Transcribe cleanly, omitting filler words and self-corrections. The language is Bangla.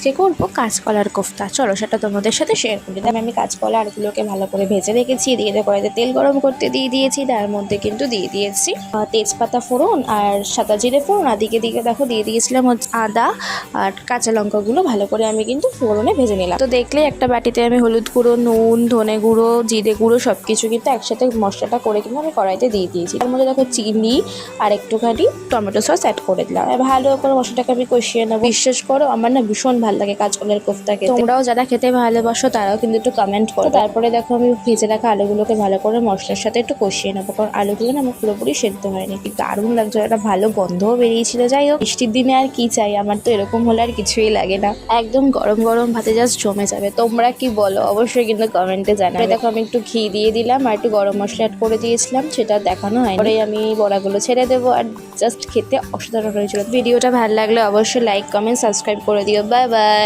আজকে করবো কাঁচকলার কোফতা। চলো সেটা তোমাদের সাথে শেয়ার করি। আমি কাঁচকলা আলুগুলোকে ভালো করে ভেজে রেখেছি, দিয়ে কড়াইতে তেল গরম করতে দিয়ে দিয়েছি। তার মধ্যে কিন্তু দিয়ে দিয়েছি তেজপাতা ফোড়ন আর সাদা জিরে ফোড়ন, আর দিকে দেখো দিয়ে দিয়েছিলাম আদা আর কাঁচা লঙ্কাগুলো ভালো করে আমি কিন্তু ফোড়নে ভেজে নিলাম। তো দেখলে একটা বাটিতে আমি হলুদ গুঁড়ো, নুন, ধনে গুঁড়ো, জিরে গুঁড়ো সবকিছু কিন্তু একসাথে মশলাটা করে কিন্তু আমি কড়াইতে দিয়ে দিয়েছি। তার মধ্যে দেখো চিনি আর একটুখানি টমেটো সস অ্যাড করে দিলাম। ভালো করে মশলাটাকে আমি কষিয়ে নেবো। বিশ্বাস করো আমার না ভীষণ ভালো লাগে কাঁচকলার কোফতা খেতে। তোমরাও যারা খেতে ভালোবাসো তারাও কিন্তু একটু কমেন্ট করো। তারপরে দেখো আমি ভেজে রাখা আলুগুলোকে ভালো করে মশলার সাথে একটু কষিয়ে নেবো, কারণ আলুগুলো না আমার পুরোপুরি সেদ্ধ হয়নি। কিন্তু দারুণ লাগছে, একটা ভালো গন্ধও বেরিয়েছিল। যাই হোক, বৃষ্টির দিনে আর কি চাই, আমার তো এরকম হলে আর কিছুই লাগে না। একদম গরম গরম ভাতে জাস্ট জমে যাবে। তোমরা কি বলো অবশ্যই কিন্তু কমেন্টে জানাবে। দেখো আমি একটু ঘি দিয়ে দিলাম আর একটু গরম মশলা অ্যাড করে দিয়েছিলাম, সেটা দেখানো হয়নি। পরে আমি বড়াগুলো ছেড়ে দেবো, আর জাস্ট খেতে অসাধারণ হয়েছিল। ভিডিওটা ভালো লাগলে অবশ্যই লাইক, কমেন্ট, সাবস্ক্রাইব করে দিও। Bye bye.